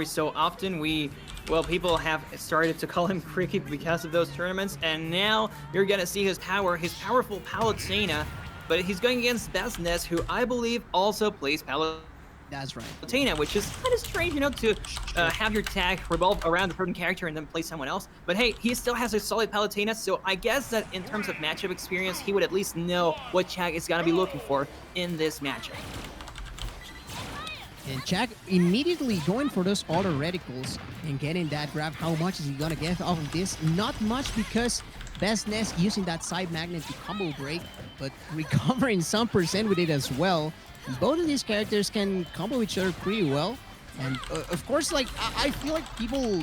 so often. Well, people have started to call him Cricket because of those tournaments, and now you're gonna see his power, his powerful Palutena, but he's going against BestNess, who I believe also plays Palutena. That's right. Palutena, which is kind of strange, you know, to have your tag revolve around a certain character and then play someone else. But hey, he still has a solid Palutena, so I guess that in terms of matchup experience, he would at least know what Chag is gonna be looking for in this matchup. And Chag immediately going for those auto reticles and getting that grab. How much is he gonna get off of this? Not much, because BestNess using that side magnet to combo break, but recovering some percent with it as well. Both of these characters can combo each other pretty well. And of course, like, I feel like people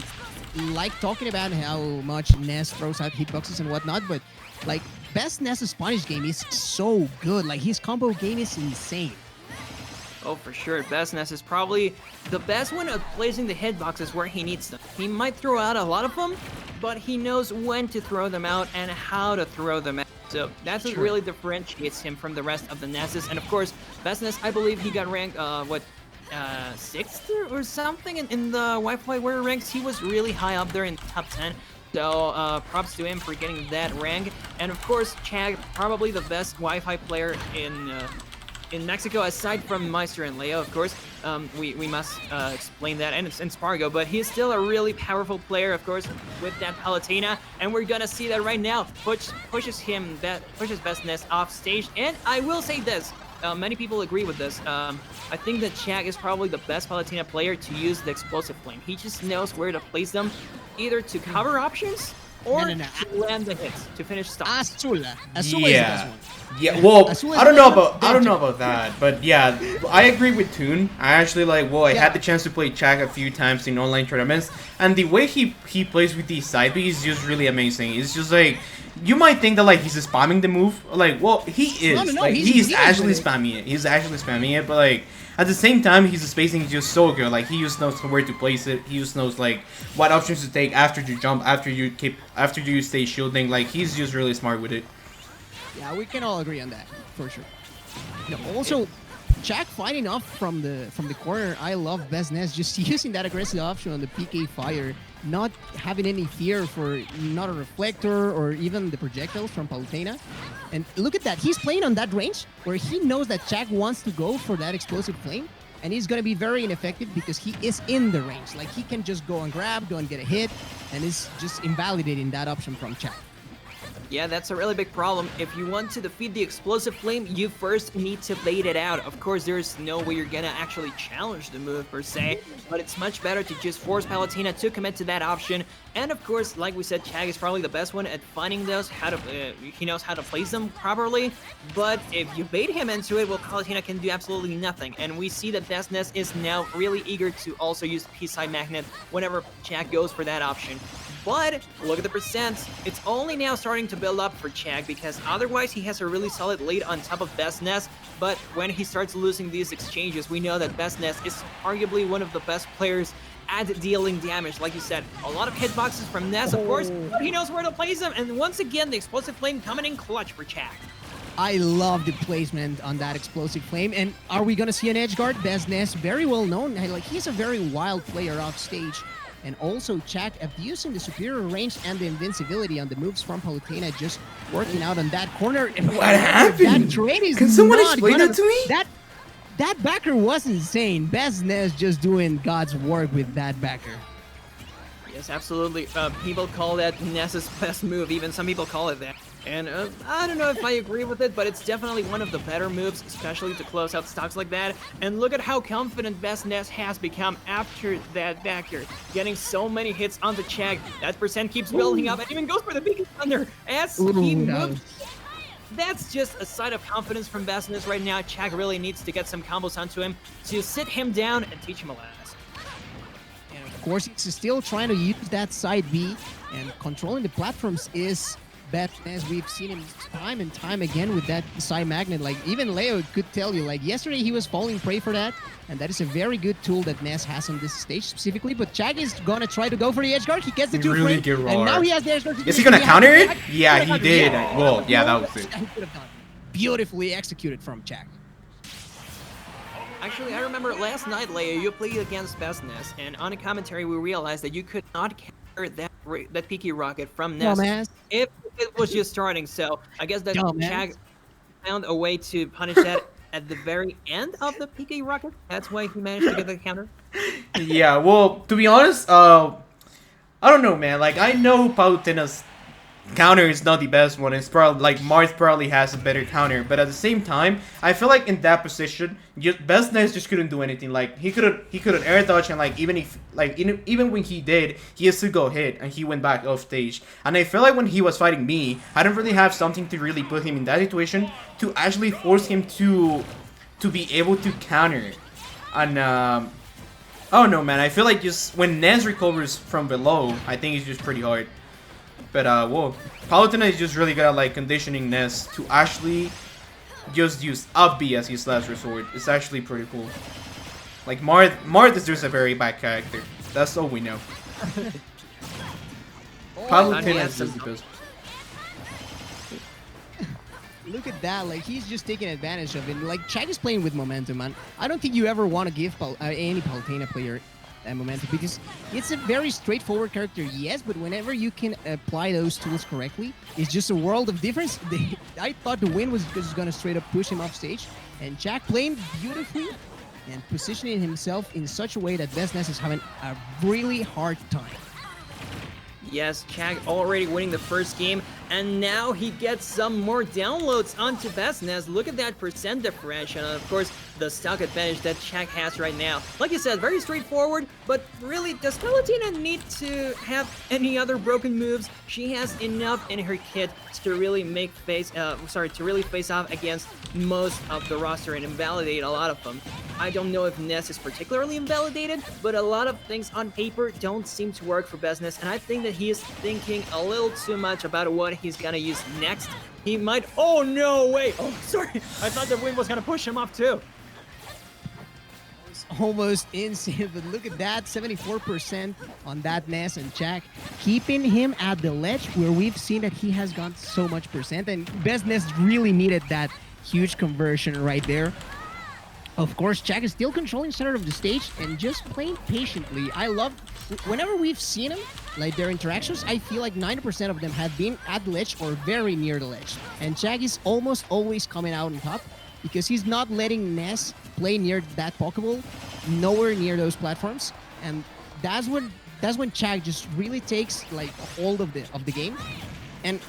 like talking about how much Ness throws out hitboxes and whatnot, but like, BestNess's punish game is so good. Like, his combo game is insane. Oh, for sure. BestNess is probably the best one at placing the hitboxes where he needs them. He might throw out a lot of them, but he knows when to throw them out and how to throw them out. So that's what really differentiates him from the rest of the Nesses. And of course, BestNess, I believe he got ranked, 6th or something in the Wi-Fi Warrior ranks. He was really high up there in the top 10. So props to him for getting that rank. And of course, Chag, probably the best Wi-Fi player in Mexico, aside from Meister and Leo, of course. We must explain that, and it's in Spargo, but he's still a really powerful player, of course, with that Palutena, and we're gonna see that right now. Pushes BestNess off stage, and I will say this, many people agree with this. I think that Chag is probably the best Palutena player to use the explosive flame. He just knows where to place them, either to cover options or to land the hits, to finish stock. Azula is the best one. Yeah, well, I don't know about that, but yeah, I agree with Toon. I actually I had the chance to play Chag a few times in online tournaments, and the way he plays with these side Bs is just really amazing. It's just like, you might think that he's spamming the move, well, he is. No, he's actually spamming it. He's actually spamming it, but at the same time, his spacing is just so good. He just knows where to place it. He just knows what options to take after you jump, after you stay shielding. He's just really smart with it. Yeah, we can all agree on that for sure. Also, Chag fighting off from the corner. I love BestNess just using that aggressive option on the PK fire, not having any fear for not a reflector or even the projectiles from Palutena. And look at that, he's playing on that range where he knows that Chag wants to go for that explosive flame, and he's going to be very ineffective because he is in the range. He can just go and grab, go and get a hit, and it's just invalidating that option from Chag. Yeah, that's a really big problem. If you want to defeat the explosive flame, you first need to bait it out. Of course, there's no way you're gonna actually challenge the move per se, but it's much better to just force Palutena to commit to that option. And of course, like we said, Chag is probably the best one at finding those, he knows how to place them properly. But if you bait him into it, well, Palutena can do absolutely nothing. And we see that BestNess is now really eager to also use PSI Magnet whenever Chag goes for that option. But look at the percent. It's only now starting to build up for Chag, because otherwise he has a really solid lead on top of BestNess. But when he starts losing these exchanges, we know that BestNess is arguably one of the best players at dealing damage. Like you said, a lot of hitboxes from Ness, of course, but he knows where to place them. And once again, the explosive flame coming in clutch for Chag. I love the placement on that explosive flame. And are we going to see an edge guard? BestNess, very well known. He's a very wild player off stage. And also Chag abusing the superior range and the invincibility on the moves from Palutena, just working out on that corner. What happened? That trade is Can someone explain that to me? That backer was insane. BestNess just doing God's work with that backer. Yes, absolutely. People call that Ness's best move. Even some people call it that. And I don't know if I agree with it, but it's definitely one of the better moves, especially to close out stocks like that. And look at how confident BestNess has become after that backer, getting so many hits on the Chag. That percent keeps building up and even goes for the big thunder as he moves. That's just a sign of confidence from BestNess right now. Chag really needs to get some combos onto him to sit him down and teach him a lesson. And of course, he's still trying to use that side B, and controlling the platforms is BestNess. We've seen him time and time again with that PSI Magnet. Even Leo could tell you, yesterday he was falling prey for that, and that is a very good tool that Ness has on this stage specifically. But Chag is gonna try to go for the edge guard. He gets the two frame, and now he has the edge guard. Is he gonna counter it? Yeah, he did. Well, yeah, that was it. Beautifully executed from Chag. Actually, I remember last night, Leia, you played against BestNess, and on a commentary we realized that you could not counter that Peaky Rocket from Ness Dumbass. if it was just starting. So I guess that Dumbass. Chag found a way to punish that at the very end of the Peaky Rocket. That's why he managed to get the counter. Yeah, well, to be honest, I don't know, man. Like, I know Palutena's counter is not the best one. It's probably like Marth probably has a better counter, but at the same time, I feel like in that position, BestNess just couldn't do anything. Like he couldn't air dodge, and like even when he did, he has to go hit, and he went back off stage. And I feel like when he was fighting me, I didn't really have something to really put him in that situation to actually force him to be able to counter. And oh no, man, I feel like just when Ness recovers from below, I think it's just pretty hard. But whoa, Palutena is just really good at like conditioning Ness to actually just use up B as his last resort. It's actually pretty cool. Like Marth is just a very bad character. That's all we know. Palutena is just the best. Look at that, like he's just taking advantage of it. Like Chag is playing with momentum, man. I don't think you ever want to give any Palutena player momentum because it's a very straightforward character, yes, but whenever you can apply those tools correctly, it's just a world of difference. I thought the win was just gonna straight up push him off stage, and Chag playing beautifully and positioning himself in such a way that BestNess is having a really hard time. Yes, Chag already winning the first game, and now he gets some more downloads onto BestNess. Look at that percent differential, and of course, the stock advantage that Chag has right now. Like you said, very straightforward, but really, does Palutena need to have any other broken moves? She has enough in her kit to really face off against most of the roster and invalidate a lot of them. I don't know if Ness is particularly invalidated, but a lot of things on paper don't seem to work for BestNess, and I think that he is thinking a little too much about what he's gonna use next. He might— oh no, wait! Oh, sorry! I thought the wind was gonna push him off too. It's almost insane, but look at that, 74% on that Ness, and Chag keeping him at the ledge where we've seen that he has got so much percent, and BestNess really needed that huge conversion right there. Of course, Chag is still controlling center of the stage and just playing patiently. I love, whenever we've seen him, like their interactions, I feel like 90% of them have been at the ledge or very near the ledge. And Chag is almost always coming out on top because he's not letting Ness play near that Pokeball, nowhere near those platforms. And that's when Chag just really takes like a hold of the game. And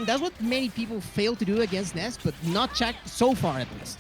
that's what many people fail to do against Ness, but not Chag so far at least.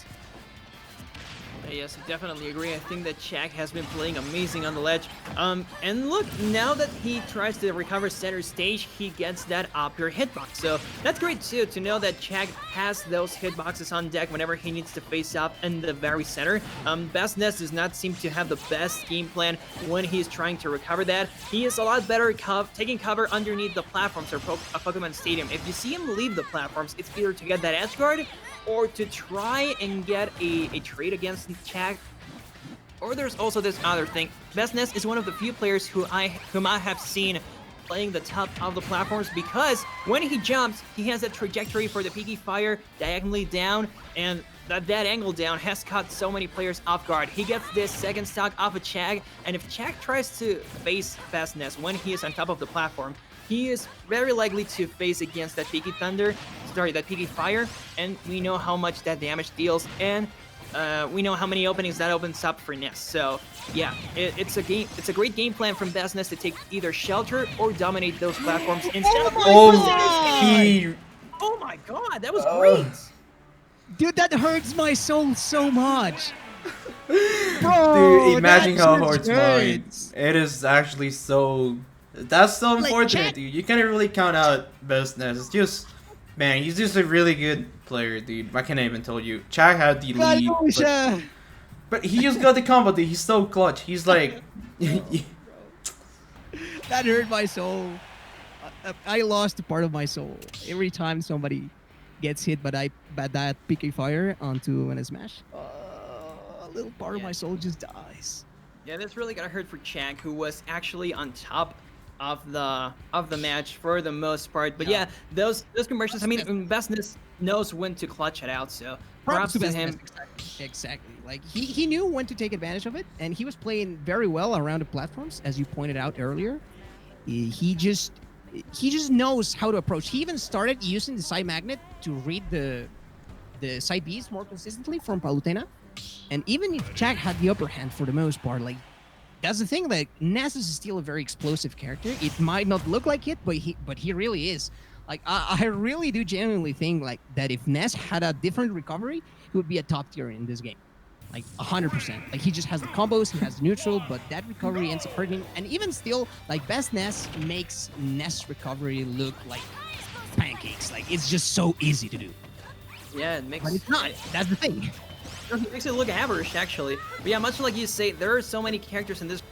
Yes, I definitely agree. I think that Chag has been playing amazing on the ledge. And look, now that he tries to recover center stage, he gets that up air hitbox. So that's great too, to know that Chag has those hitboxes on deck whenever he needs to face up in the very center. BestNess does not seem to have the best game plan when he's trying to recover that. He is a lot better taking cover underneath the platforms or Pokemon Stadium. If you see him leave the platforms, it's either to get that edge guard or to try and get a trade against Chag. Or there's also this other thing. BestNess is one of the few players whom I have seen playing the top of the platforms, because when he jumps, he has a trajectory for the Peaky Fire diagonally down, and that angle down has caught so many players off guard. He gets this second stock off of Chag, and if Chag tries to face BestNess when he is on top of the platform, he is very likely to face against that Peaky Fire, and we know how much that damage deals, and we know how many openings that opens up for Ness. So yeah, it's a great game plan from BestNess to take either shelter or dominate those platforms instead of— oh my god, that was great! Dude, that hurts my soul so much. Bro, dude, imagine how hurts mine. hurts. It is actually so— that's so Like, unfortunate, Chag— dude. You can't really count out BestNess. It's just, man, he's just a really good player, dude. I can't even tell you. Chag had the lead, but he just got the combo, dude. He's so clutch. He's like... That hurt my soul. I lost a part of my soul every time somebody gets hit by that Peaky Fire onto an smash. A little part of my soul just dies. Yeah, that's really gonna hurt for Chag, who was actually on top of the match for the most part. But yeah, those conversions, I mean, BestNess knows when to clutch it out, so props to BestNess, him. Exactly. Like he knew when to take advantage of it, and he was playing very well around the platforms, as you pointed out earlier. He just knows how to approach. He even started using the side magnet to read the side Bs more consistently from Palutena. And even if Chag had the upper hand for the most part, like that's the thing. Like Ness is still a very explosive character. It might not look like it, but he really is. Like I really do genuinely think like that if Ness had a different recovery, he would be a top tier in this game. Like 100%. Like he just has the combos, he has the neutral, but that recovery ends up hurting him. And even still, like BestNess makes Ness recovery look like pancakes. Like it's just so easy to do. Yeah, it makes. But it's not. That's the thing. It makes it look average, actually. But yeah, much like you say, there are so many characters in this.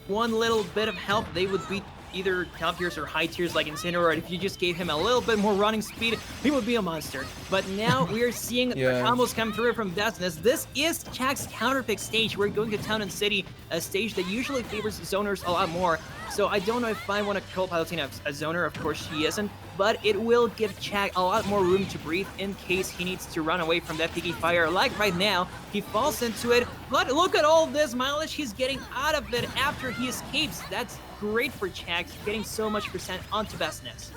One little bit of help, they would beat either top tiers or high tiers like Incineroar, or if you just gave him a little bit more running speed, he would be a monster. But now we are seeing the combos come through from BestNess. This is Chag's counterpick stage. We're going to Town and City, a stage that usually favors zoners a lot more. So I don't know if I want to call Palutena a zoner, of course she isn't, but it will give Chag a lot more room to breathe in case he needs to run away from that PK fire. Like right now, he falls into it, but look at all this mileage he's getting out of it after he escapes. That's great for Chag, getting so much percent onto BestNess.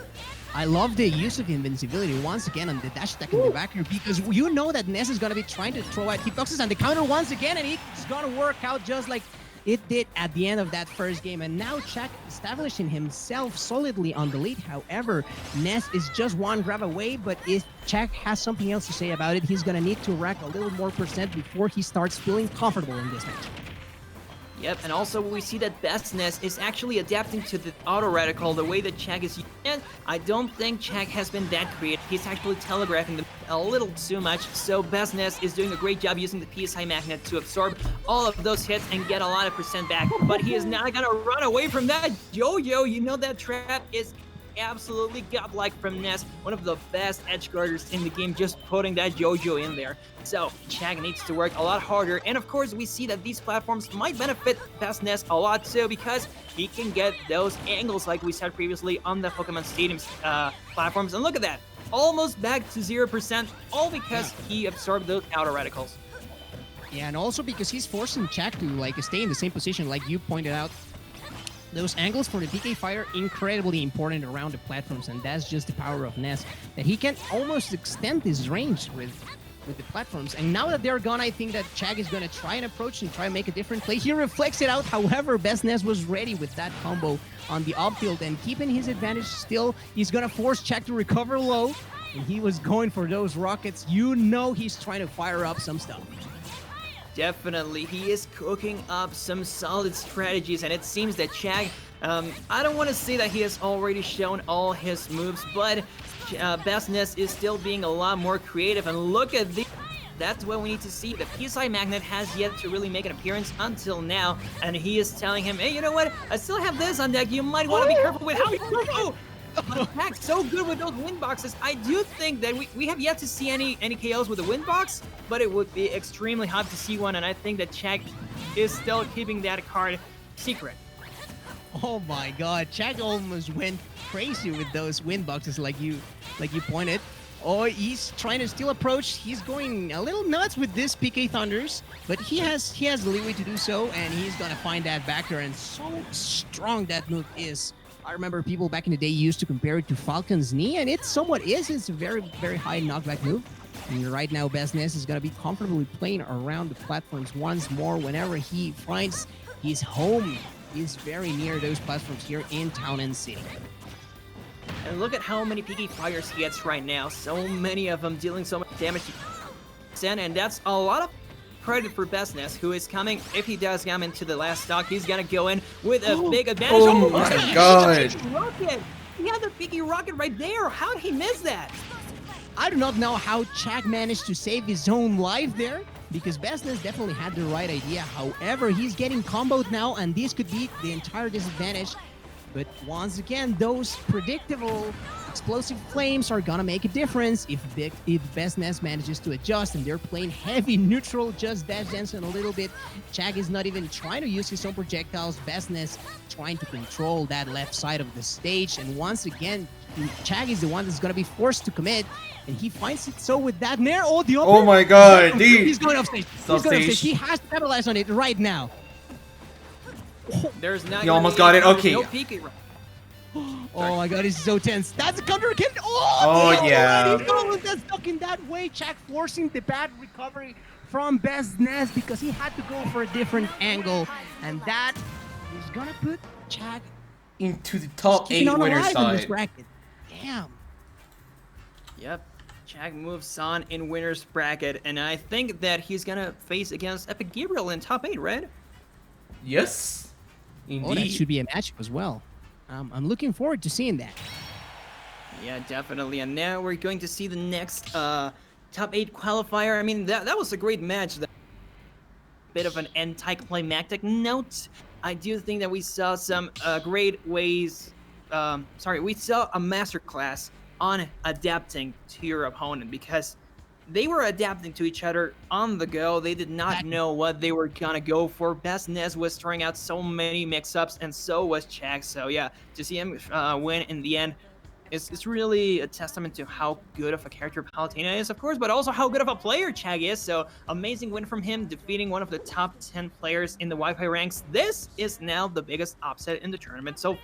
I love the use of invincibility once again on the dash attack in the back here, because you know that Ness is going to be trying to throw out hitboxes and the counter once again, and it's going to work out just like it did at the end of that first game. And now Chag establishing himself solidly on the lead. However, Ness is just one grab away, but if Chag has something else to say about it, he's going to need to rack a little more percent before he starts feeling comfortable in this match. Yep, and also we see that BestNess is actually adapting to the auto radical the way that Chag is using it. I don't think Chag has been that creative. He's actually telegraphing them a little too much, so BestNess is doing a great job using the PSI Magnet to absorb all of those hits and get a lot of percent back. But he is not gonna run away from that yo-yo. You know that trap is absolutely godlike from Ness, one of the best edge guarders in the game, just putting that yo-yo in there. So Chag needs to work a lot harder, and of course we see that these platforms might benefit BestNess a lot too, because he can get those angles like we said previously on the Pokemon Stadium's platforms. And look at that, almost back to 0%, all because he absorbed those outer radicals. Yeah, and also because he's forcing Chag to like stay in the same position, like you pointed out. Those angles for the PK Fire, incredibly important around the platforms, and that's just the power of Ness, that he can almost extend his range with the platforms. And now that they're gone, I think that Chag is going to try and approach and try and make a different play. He reflects it out. However, BestNess was ready with that combo on the upfield, and keeping his advantage still, he's going to force Chag to recover low, and he was going for those rockets. You know he's trying to fire up some stuff. Definitely, he is cooking up some solid strategies, and it seems that Chag, I don't want to say that he has already shown all his moves, but BestNess is still being a lot more creative, and look at this. That's what we need to see. The PSI Magnet has yet to really make an appearance until now, and he is telling him, hey, you know what? I still have this on deck. You might want to be careful with how you go. But Chag's so good with those wind boxes. I do think that we have yet to see any KOs with a wind box, but it would be extremely hard to see one, and I think that Chag is still keeping that card secret. Oh my god, Chag almost went crazy with those wind boxes like you pointed. Oh, he's trying to still approach. He's going a little nuts with this PK Thunders, but he has the leeway to do so, and he's gonna find that backer, and so strong that move is. I remember people back in the day used to compare it to Falcon's Knee, and it somewhat is. It's a very, very high knockback move. And right now, BestNess is going to be comfortably playing around the platforms once more whenever he finds his home. He's very near those platforms here in Town and City. And look at how many PK Fires he gets right now. So many of them dealing so much damage to and that's a lot of credit for BestNess, who is coming. If he does come into the last stock, he's gonna go in with a big advantage. Oh my god! Rocket! He had the PK Rocket right there. How did he miss that? I do not know how Chag managed to save his own life there, because BestNess definitely had the right idea. However, he's getting comboed now, and this could be the entire disadvantage. But once again, those predictable explosive flames are gonna make a difference if BestNess manages to adjust, and they're playing heavy neutral, just dash dancing a little bit. Chag is not even trying to use his own projectiles. BestNess trying to control that left side of the stage, and once again, Chag is the one that's gonna be forced to commit, and he finds it so with that nair. Oh, the Oh my god, dude. He's going off stage. He's going off stage. He has to capitalize on it right now. There's not. You almost got it. Okay. No peeking. Oh my god, he's so tense. That's a counter again. Oh, yeah. He's going that's stuck in that way. Chag forcing the bad recovery from BestNess because he had to go for a different angle, and that is gonna put Chag into the top 8 on winner alive in this side. bracket. Damn. Yep. Chag moves on in winner's bracket, and I think that he's gonna face against Epic Gabriel in top 8, right? Yes, Oh, that indeed. should be a matchup as well. I'm looking forward to seeing that. Yeah, definitely. And now we're going to see the next top 8 qualifier. I mean, that was a great match. Bit of an anticlimactic note. I do think that we saw some great ways. We saw a masterclass on adapting to your opponent, because they were adapting to each other on the go. They did not know what they were gonna go for. BestNess was throwing out so many mix-ups, and so was Chag. So yeah, to see him win in the end, it's really a testament to how good of a character Palutena is, of course, but also how good of a player Chag is. So amazing win from him, defeating one of the top 10 players in the Wi-Fi ranks. This is now the biggest upset in the tournament so